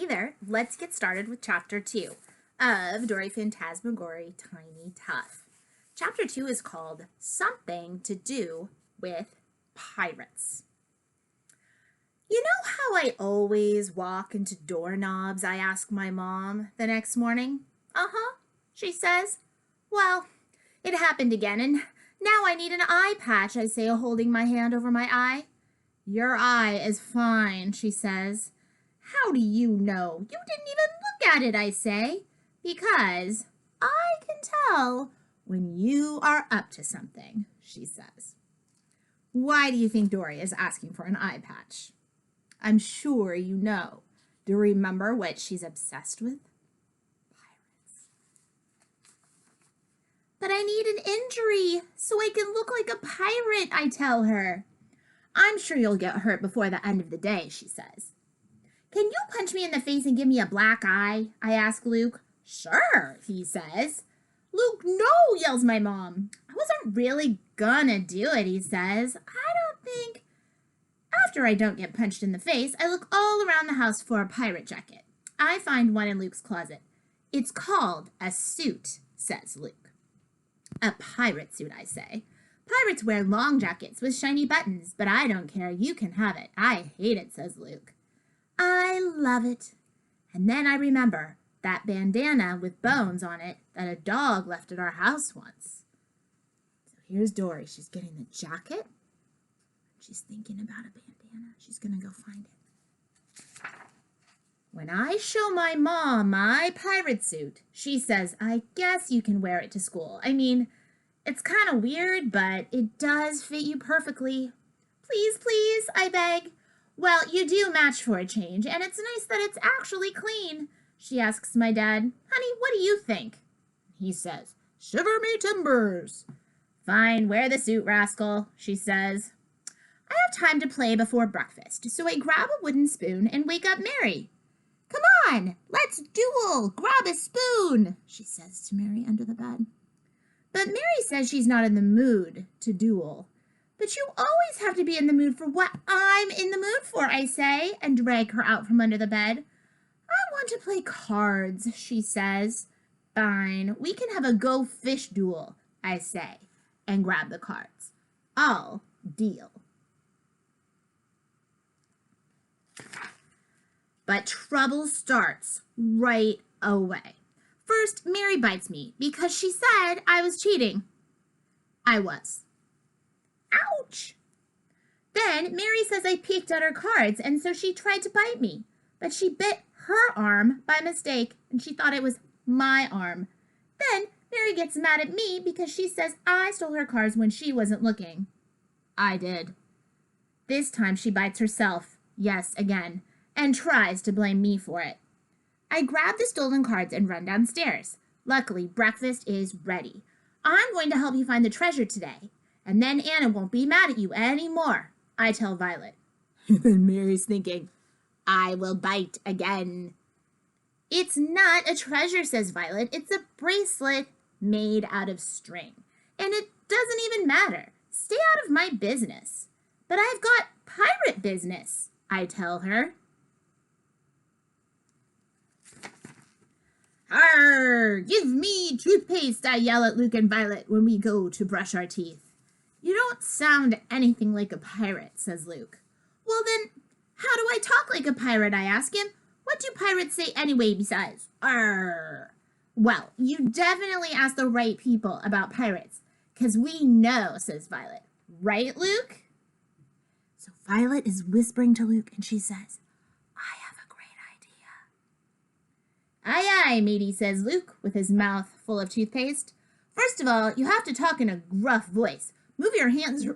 Hey there, let's get started with Chapter 2 of Dory Phantasmagory Tiny Tough. Chapter 2 is called Something to Do with Pirates. You know how I always walk into doorknobs, I ask my mom the next morning? Uh-huh, she says. Well, it happened again, and now I need an eye patch, I say, holding my hand over my eye. Your eye is fine, she says. How do you know? You didn't even look at it, I say. Because I can tell when you are up to something, she says. Why do you think Dory is asking for an eye patch? I'm sure you know. Do you remember what she's obsessed with? Pirates. But I need an injury so I can look like a pirate, I tell her. I'm sure you'll get hurt before the end of the day, she says. Can you punch me in the face and give me a black eye? I ask Luke. Sure, he says. Luke, no, yells my mom. I wasn't really gonna do it, he says. I don't think. After I don't get punched in the face, I look all around the house for a pirate jacket. I find one in Luke's closet. It's called a suit, says Luke. A pirate suit, I say. Pirates wear long jackets with shiny buttons, but I don't care. You can have it. I hate it, says Luke. I love it. And then I remember that bandana with bones on it that a dog left at our house once. So here's Dory. She's getting the jacket. She's thinking about a bandana. She's going to go find it. When I show my mom my pirate suit, she says, I guess you can wear it to school. I mean, it's kind of weird, but it does fit you perfectly. Please, please, I beg. Well, you do match for a change, and it's nice that it's actually clean. She asks my dad, Honey, what do you think? He says, Shiver me timbers. Fine, wear the suit, rascal, she says. I have time to play before breakfast, so I grab a wooden spoon and wake up Mary. Come on, let's duel. Grab a spoon, she says to Mary under the bed. But Mary says she's not in the mood to duel. But you always have to be in the mood for what I'm in the mood for, I say, and drag her out from under the bed. I want to play cards, she says. Fine, we can have a go fish duel, I say, and grab the cards. I'll deal. But trouble starts right away. First, Mary bites me because she said I was cheating. I was. Ouch! Then Mary says I peeked at her cards, and so she tried to bite me. But she bit her arm by mistake, and she thought it was my arm. Then Mary gets mad at me because she says I stole her cards when she wasn't looking. I did. This time she bites herself, yes, again, and tries to blame me for it. I grab the stolen cards and run downstairs. Luckily, breakfast is ready. I'm going to help you find the treasure today. And then Anna won't be mad at you anymore, I tell Violet. And Mary's thinking, I will bite again. It's not a treasure, says Violet. It's a bracelet made out of string. And it doesn't even matter. Stay out of my business. But I've got pirate business, I tell her. Arr! Give me toothpaste, I yell at Luke and Violet when we go to brush our teeth. You don't sound anything like a pirate, says Luke. Well then, how do I talk like a pirate, I ask him. What do pirates say anyway besides, arr? Well, you definitely asked the right people about pirates, 'cause we know, says Violet. Right, Luke? So Violet is whispering to Luke and she says, I have a great idea. Aye, aye, matey, says Luke with his mouth full of toothpaste. First of all, you have to talk in a gruff voice. Move your hands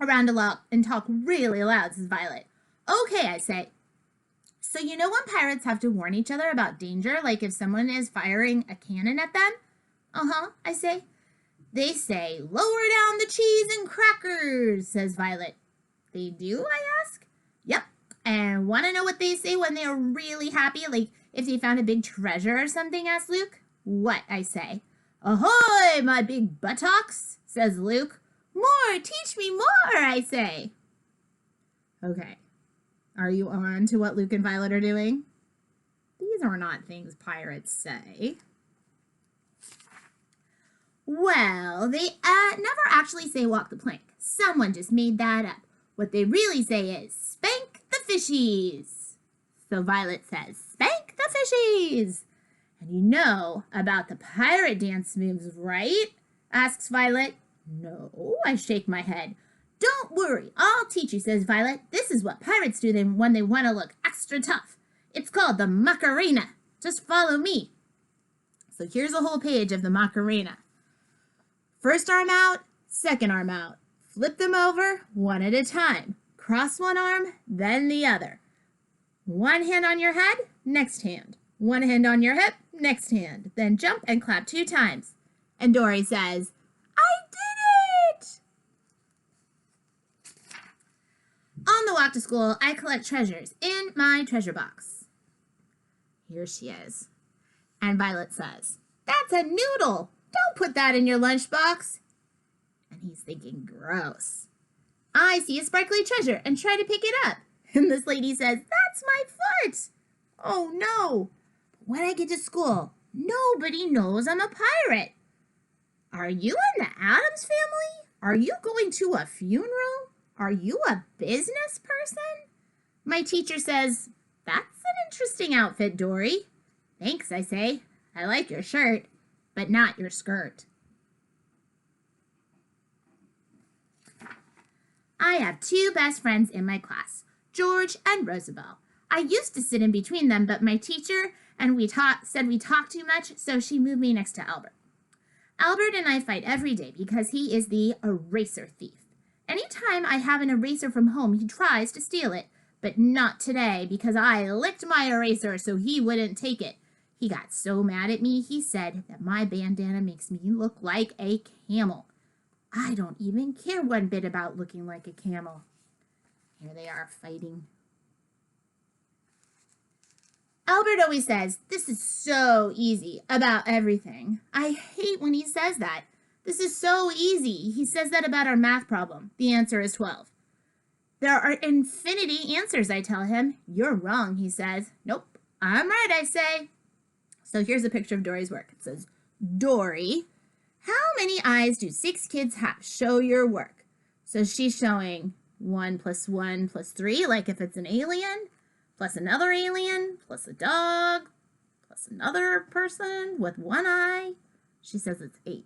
around a lot and talk really loud, says Violet. Okay, I say. So you know when pirates have to warn each other about danger, like if someone is firing a cannon at them? Uh-huh, I say. They say, lower down the cheese and crackers, says Violet. They do, I ask. Yep. And want to know what they say when they're really happy, like if they found a big treasure or something, asks Luke. What, I say. Ahoy, my big buttocks, says Luke. More, teach me more, I say. Okay. Are you on to what Luke and Violet are doing? They're not things pirates say. Well, they never actually say walk the plank. Someone just made that up. What they really say is spank the fishies. So Violet says, spank the fishies. And you know about the pirate dance moves, right? Asks Violet. No, I shake my head. Don't worry, I'll teach you, says Violet. This is what pirates do when they want to look extra tough. It's called the Macarena. Just follow me. So here's a whole page of the Macarena. First arm out, second arm out. Flip them over one at a time. Cross one arm, then the other. One hand on your head, next hand. One hand on your hip, next hand. Then jump and clap 2 times. And Dory says, I did it! On the walk to school, I collect treasures in my treasure box. Here she is. And Violet says, that's a noodle. Don't put that in your lunchbox. And he's thinking, gross. I see a sparkly treasure and try to pick it up. And this lady says, that's my foot. Oh no. When I get to school, nobody knows I'm a pirate. Are you in the Addams family? Are you going to a funeral? Are you a business person? My teacher says, that's an interesting outfit, Dory. Thanks, I say. I like your shirt, but not your skirt. I have 2 best friends in my class, George and Rosabelle. I used to sit in between them, but my teacher and said we talked too much, so she moved me next to Albert. Albert and I fight every day because he is the eraser thief. Anytime I have an eraser from home, he tries to steal it, but not today because I licked my eraser so he wouldn't take it. He got so mad at me, he said that my bandana makes me look like a camel. I don't even care one bit about looking like a camel. Here they are fighting. Albert always says, this is so easy about everything. I hate when he says that. This is so easy. He says that about our math problem. The answer is 12. There are infinity answers, I tell him. You're wrong, he says. Nope, I'm right, I say. So here's a picture of Dory's work. It says, Dory, how many eyes do 6 kids have? Show your work. So she's showing 1 + 1 + 3, like if it's an alien, plus another alien, plus a dog, plus another person with 1 eye. She says it's 8.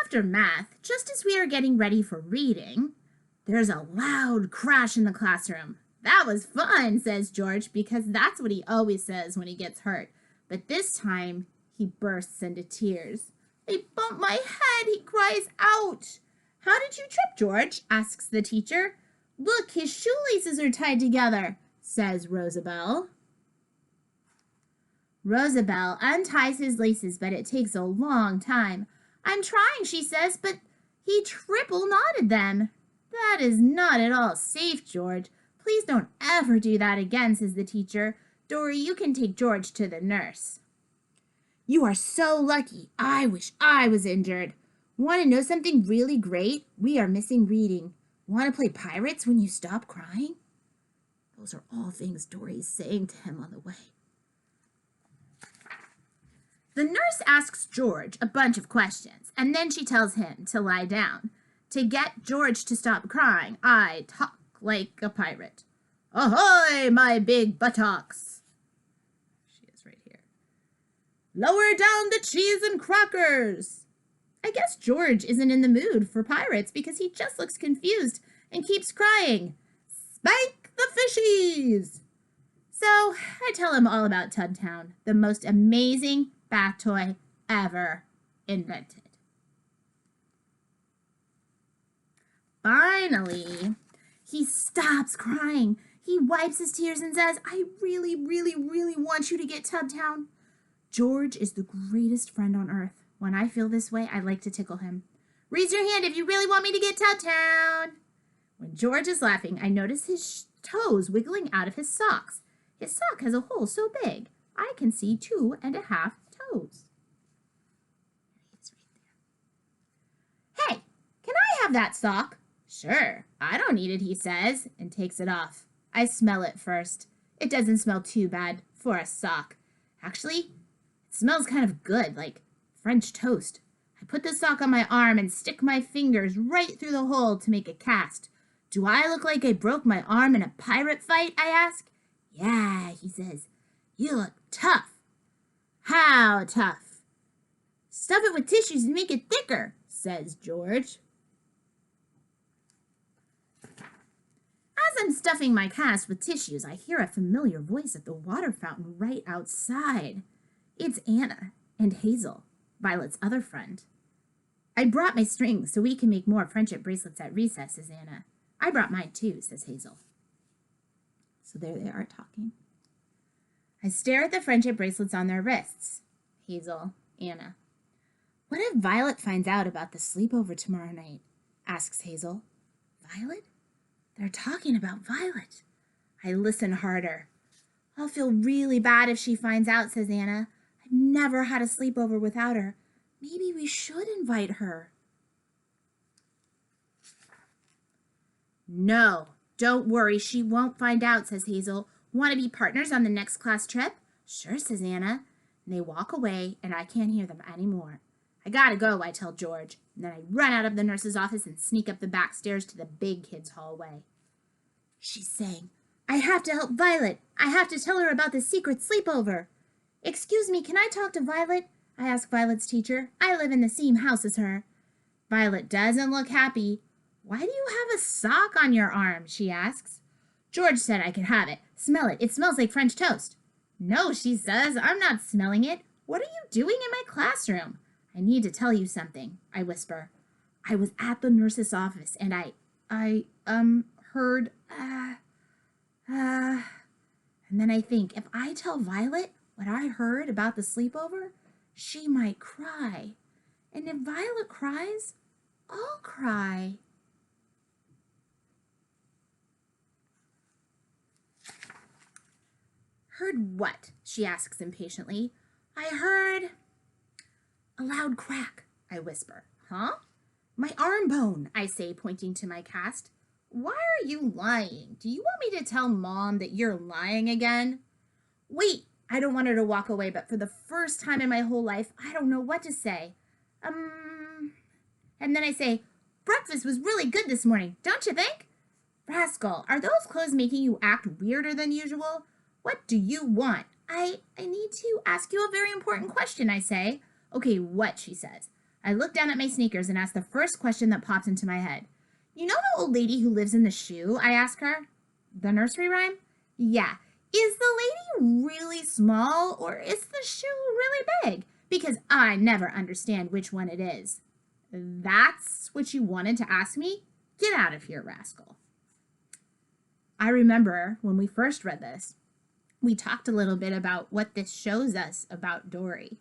After math, just as we are getting ready for reading, there's a loud crash in the classroom. That was fun, says George, because that's what he always says when he gets hurt. But this time, he bursts into tears. I bumped my head, he cries out. How did you trip, George? Asks the teacher. Look, his shoelaces are tied together, says Rosabelle. Rosabelle unties his laces, but it takes a long time. I'm trying, she says, but he triple knotted them. That is not at all safe, George. Please don't ever do that again, says the teacher. Dory, you can take George to the nurse. You are so lucky. I wish I was injured. Want to know something really great? We are missing reading. Want to play pirates when you stop crying? Those are all things Dory is saying to him on the way. The nurse asks George a bunch of questions, and then she tells him to lie down. To get George to stop crying, I talk like a pirate. Ahoy, my big buttocks! She is right here. Lower down the cheese and crackers! I guess George isn't in the mood for pirates because he just looks confused and keeps crying. Spank the fishies! So I tell him all about Tubtown, the most amazing bath toy ever invented. Finally, he stops crying. He wipes his tears and says, I really, really, really want you to get Tubtown. George is the greatest friend on earth. When I feel this way, I like to tickle him. Raise your hand if you really want me to get Tubtown. When George is laughing, I notice his toes wiggling out of his socks. His sock has a hole so big, I can see 2.5 toes. It's right there. Hey, can I have that sock? Sure, I don't need it, he says, and takes it off. I smell it first. It doesn't smell too bad for a sock. Actually, it smells kind of good, like French toast. I put the sock on my arm and stick my fingers right through the hole to make a cast. Do I look like I broke my arm in a pirate fight? I ask. Yeah, he says. You look tough. How tough? Stuff it with tissues and make it thicker, says George. As I'm stuffing my cast with tissues, I hear a familiar voice at the water fountain right outside. It's Anna and Hazel, Violet's other friend. I brought my strings so we can make more friendship bracelets at recess, says Anna. I brought mine too, says Hazel. So there they are talking. I stare at the friendship bracelets on their wrists. Hazel, Anna. What if Violet finds out about the sleepover tomorrow night? Asks Hazel. Violet? They're talking about Violet. I listen harder. I'll feel really bad if she finds out, says Anna. I've never had a sleepover without her. Maybe we should invite her. No, don't worry, she won't find out, says Hazel. Want to be partners on the next class trip? Sure, says Anna. And they walk away, and I can't hear them anymore. I gotta go, I tell George. And then I run out of the nurse's office and sneak up the back stairs to the big kids' hallway. She's saying, I have to help Violet. I have to tell her about the secret sleepover. Excuse me, can I talk to Violet? I ask Violet's teacher. I live in the same house as her. Violet doesn't look happy. Why do you have a sock on your arm? She asks. George said I could have it. Smell it. It smells like French toast. No, she says. I'm not smelling it. What are you doing in my classroom? I need to tell you something, I whisper. I was at the nurse's office and I heard, and then I think, if I tell Violet what I heard about the sleepover, she might cry. And if Violet cries, I'll cry. Heard what? She asks impatiently. I heard a loud crack, I whisper. Huh? My arm bone, I say, pointing to my cast. Why are you lying? Do you want me to tell Mom that you're lying again? Wait, I don't want her to walk away, but for the first time in my whole life, I don't know what to say. And then I say, breakfast was really good this morning, don't you think? Rascal, are those clothes making you act weirder than usual? What do you want? I need to ask you a very important question, I say. Okay, what? She says. I look down at my sneakers and ask the first question that pops into my head. You know the old lady who lives in the shoe? I ask her. The nursery rhyme? Yeah. Is the lady really small or is the shoe really big? Because I never understand which one it is. That's what you wanted to ask me? Get out of here, rascal. I remember when we first read this, we talked a little bit about what this shows us about Dory.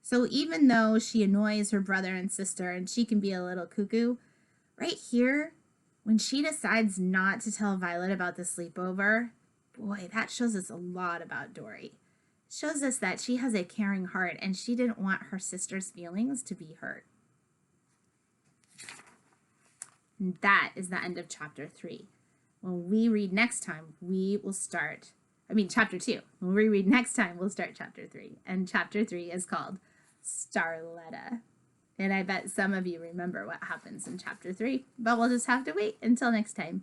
So even though she annoys her brother and sister and she can be a little cuckoo, right here, when she decides not to tell Violet about the sleepover, boy, that shows us a lot about Dory. It shows us that she has a caring heart and she didn't want her sister's feelings to be hurt. And that is the end of chapter 3. When we read next time, we will start, chapter 2. When we read next time, we'll start chapter 3. And chapter 3 is called Starletta. And I bet some of you remember what happens in chapter 3, but we'll just have to wait until next time.